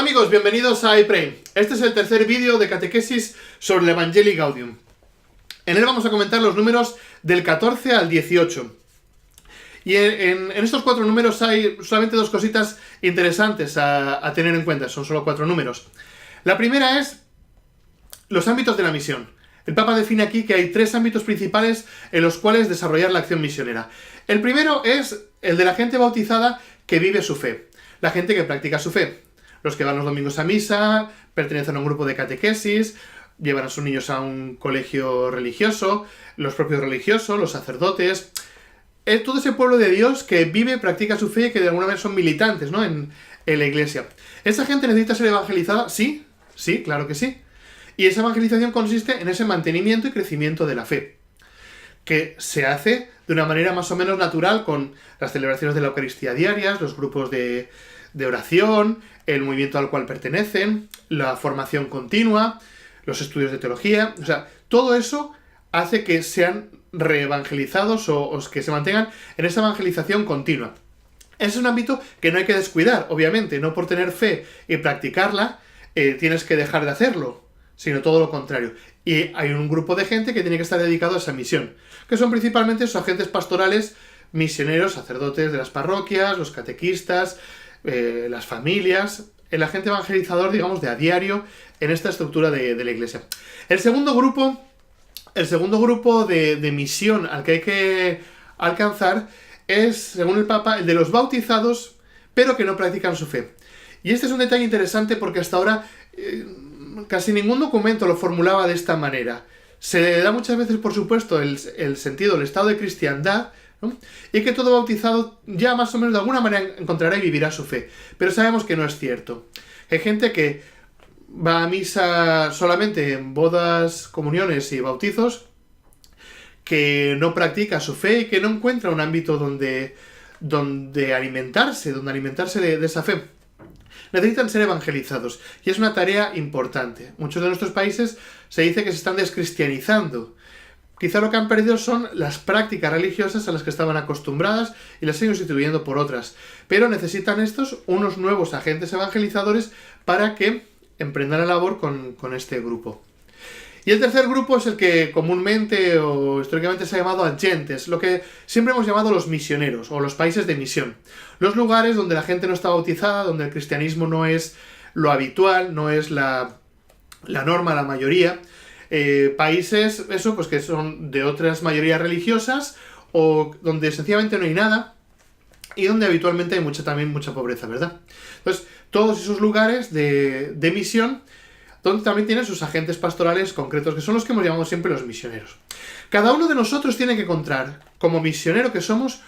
Hola amigos, bienvenidos a iPray. Este es el tercer vídeo de catequesis sobre el Evangelii Gaudium. En él vamos a comentar los números del 14 al 18. Y en estos 4 números hay solamente 2 cositas interesantes a tener en cuenta. Son solo 4 números. La primera es los ámbitos de la misión. El Papa define aquí que hay 3 ámbitos principales en los cuales desarrollar la acción misionera. El primero es el de la gente bautizada que vive su fe. La gente que practica su fe. Los que van los domingos a misa, pertenecen a un grupo de catequesis, llevan a sus niños a un colegio religioso, los propios religiosos, los sacerdotes. Es todo ese pueblo de Dios que vive, practica su fe y que de alguna manera son militantes, ¿no? en la iglesia. ¿Esa gente necesita ser evangelizada? Sí, claro que sí. Y esa evangelización consiste en ese mantenimiento y crecimiento de la fe, que se hace de una manera más o menos natural con las celebraciones de la Eucaristía diarias, los grupos de oración, el movimiento al cual pertenecen, la formación continua, los estudios de teología. O sea, todo eso hace que sean reevangelizados o que se mantengan en esa evangelización continua. Es un ámbito que no hay que descuidar, obviamente. No por tener fe y practicarla tienes que dejar de hacerlo, sino todo lo contrario. Y hay un grupo de gente que tiene que estar dedicado a esa misión, que son principalmente esos agentes pastorales, misioneros, sacerdotes de las parroquias, los catequistas, las familias, el agente evangelizador, digamos, de a diario en esta estructura de la iglesia. El segundo grupo de misión al que hay que alcanzar es, según el Papa, el de los bautizados, pero que no practican su fe. Y este es un detalle interesante porque hasta ahora casi ningún documento lo formulaba de esta manera. Se le da muchas veces, por supuesto, el sentido, el estado de cristiandad, ¿no? Y que todo bautizado ya más o menos de alguna manera encontrará y vivirá su fe. Pero sabemos que no es cierto. Hay gente que va a misa solamente en bodas, comuniones y bautizos, que no practica su fe y que no encuentra un ámbito donde alimentarse de esa fe. Necesitan ser evangelizados y es una tarea importante. Muchos de nuestros países se dice que se están descristianizando. Quizá lo que han perdido son las prácticas religiosas a las que estaban acostumbradas y las siguen sustituyendo por otras. Pero necesitan estos unos nuevos agentes evangelizadores para que emprendan la labor con este grupo. Y el tercer grupo es el que comúnmente o históricamente se ha llamado agentes, lo que siempre hemos llamado los misioneros o los países de misión. Los lugares donde la gente no está bautizada, donde el cristianismo no es lo habitual, no es la norma, la mayoría. Países, eso, pues que son de otras mayorías religiosas o donde sencillamente no hay nada y donde habitualmente hay también mucha pobreza, ¿verdad? Entonces, todos esos lugares de misión donde también tienen sus agentes pastorales concretos, que son los que hemos llamado siempre los misioneros. Cada uno de nosotros tiene que encontrar, como misionero que somos,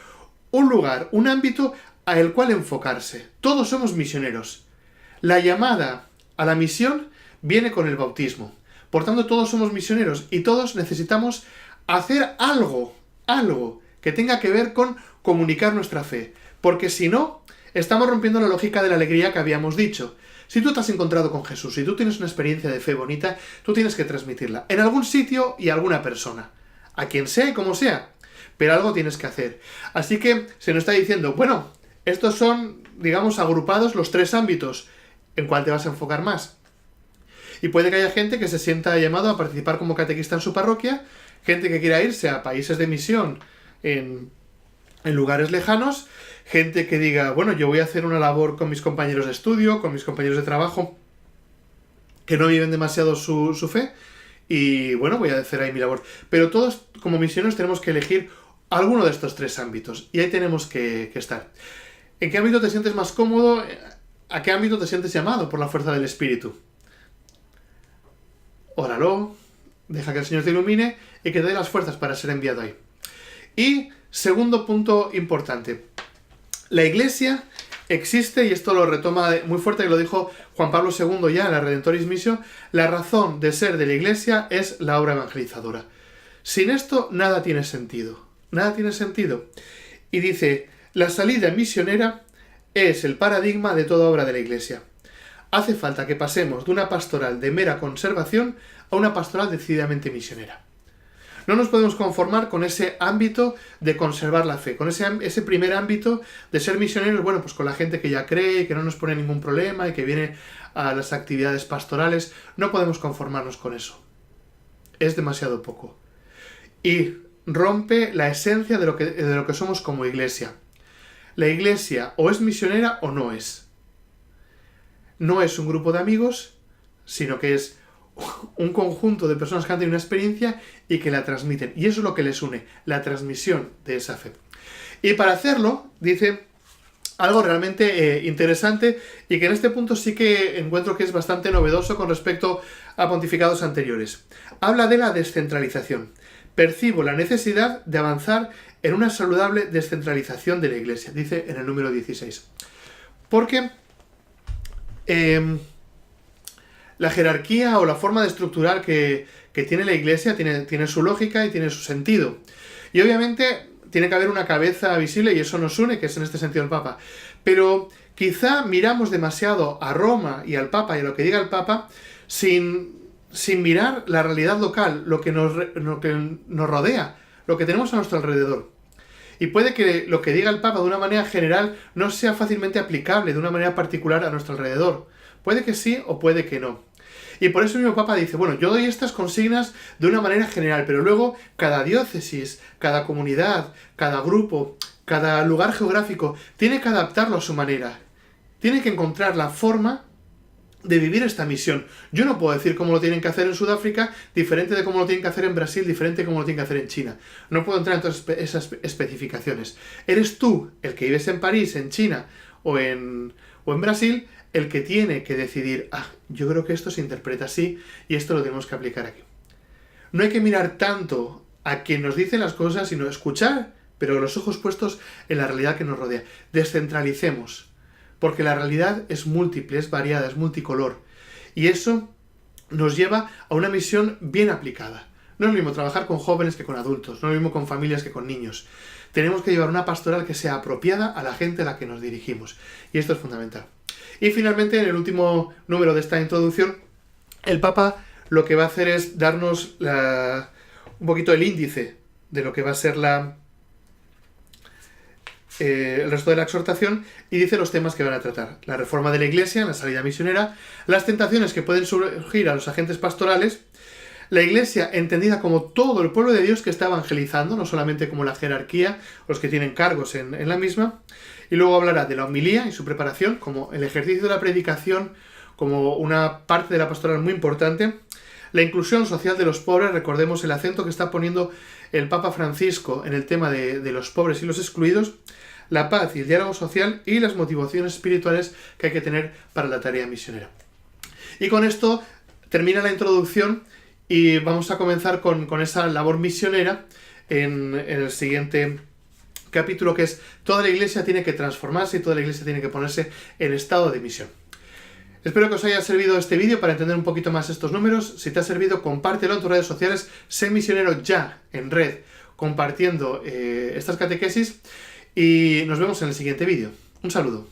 un lugar, un ámbito al cual enfocarse. Todos somos misioneros. La llamada a la misión viene con el bautismo. Por tanto, todos somos misioneros y todos necesitamos hacer algo que tenga que ver con comunicar nuestra fe. Porque si no, estamos rompiendo la lógica de la alegría que habíamos dicho. Si tú te has encontrado con Jesús, si tú tienes una experiencia de fe bonita, tú tienes que transmitirla en algún sitio y a alguna persona. A quien sea y como sea. Pero algo tienes que hacer. Así que se nos está diciendo, bueno, estos son, digamos, agrupados los 3 ámbitos. ¿En cuál te vas a enfocar más? Y puede que haya gente que se sienta llamado a participar como catequista en su parroquia, gente que quiera irse a países de misión en lugares lejanos, gente que diga, bueno, yo voy a hacer una labor con mis compañeros de estudio, con mis compañeros de trabajo, que no viven demasiado su fe, y bueno, voy a hacer ahí mi labor. Pero todos, como misioneros, tenemos que elegir alguno de estos 3 ámbitos, y ahí tenemos que estar. ¿En qué ámbito te sientes más cómodo? ¿A qué ámbito te sientes llamado por la fuerza del Espíritu? Óralo, deja que el Señor te ilumine y que te dé las fuerzas para ser enviado ahí. Y segundo punto importante. La Iglesia existe, y esto lo retoma muy fuerte, que lo dijo Juan Pablo II ya en la Redentoris Missio, la razón de ser de la Iglesia es la obra evangelizadora. Sin esto nada tiene sentido. Nada tiene sentido. Y dice, la salida misionera es el paradigma de toda obra de la Iglesia. Hace falta que pasemos de una pastoral de mera conservación a una pastoral decididamente misionera. No nos podemos conformar con ese ámbito de conservar la fe, con ese primer ámbito de ser misioneros, bueno, pues con la gente que ya cree, que no nos pone ningún problema y que viene a las actividades pastorales. No podemos conformarnos con eso. Es demasiado poco. Y rompe la esencia de lo que somos como iglesia. La iglesia o es misionera o no es. No es un grupo de amigos, sino que es un conjunto de personas que han tenido una experiencia y que la transmiten. Y eso es lo que les une, la transmisión de esa fe. Y para hacerlo, dice algo realmente interesante y que en este punto sí que encuentro que es bastante novedoso con respecto a pontificados anteriores. Habla de la descentralización. Percibo la necesidad de avanzar en una saludable descentralización de la Iglesia, dice en el número 16. Porque la jerarquía o la forma de estructurar que tiene la Iglesia tiene su lógica y tiene su sentido. Y obviamente tiene que haber una cabeza visible y eso nos une, que es en este sentido el Papa. Pero quizá miramos demasiado a Roma y al Papa y a lo que diga el Papa sin mirar la realidad local, lo que nos rodea, lo que tenemos a nuestro alrededor. Y puede que lo que diga el Papa de una manera general no sea fácilmente aplicable de una manera particular a nuestro alrededor. Puede que sí o puede que no. Y por eso el mismo Papa dice, bueno, yo doy estas consignas de una manera general, pero luego cada diócesis, cada comunidad, cada grupo, cada lugar geográfico tiene que adaptarlo a su manera. Tiene que encontrar la forma de vivir esta misión. Yo no puedo decir cómo lo tienen que hacer en Sudáfrica, diferente de cómo lo tienen que hacer en Brasil, diferente de cómo lo tienen que hacer en China. No puedo entrar en todas esas especificaciones. Eres tú, el que vives en París, en China o en Brasil, el que tiene que decidir, yo creo que esto se interpreta así y esto lo tenemos que aplicar aquí. No hay que mirar tanto a quien nos dice las cosas, sino escuchar, pero los ojos puestos en la realidad que nos rodea. Descentralicemos. Porque la realidad es múltiple, es variada, es multicolor. Y eso nos lleva a una misión bien aplicada. No es lo mismo trabajar con jóvenes que con adultos, no es lo mismo con familias que con niños. Tenemos que llevar una pastoral que sea apropiada a la gente a la que nos dirigimos. Y esto es fundamental. Y finalmente, en el último número de esta introducción, el Papa lo que va a hacer es darnos un poquito el índice de lo que va a ser el resto de la exhortación y dice los temas que van a tratar. La reforma de la Iglesia, la salida misionera, las tentaciones que pueden surgir a los agentes pastorales, la Iglesia entendida como todo el pueblo de Dios que está evangelizando, no solamente como la jerarquía, los que tienen cargos en la misma, y luego hablará de la homilía y su preparación, como el ejercicio de la predicación, como una parte de la pastoral muy importante, la inclusión social de los pobres, recordemos el acento que está poniendo el Papa Francisco en el tema de los pobres y los excluidos, la paz y el diálogo social y las motivaciones espirituales que hay que tener para la tarea misionera. Y con esto termina la introducción y vamos a comenzar con esa labor misionera en el siguiente capítulo, que es toda la Iglesia tiene que transformarse y toda la Iglesia tiene que ponerse en estado de misión. Espero que os haya servido este vídeo para entender un poquito más estos números. Si te ha servido, compártelo en tus redes sociales. Sé misionero ya en red, compartiendo estas catequesis. Y nos vemos en el siguiente vídeo. Un saludo.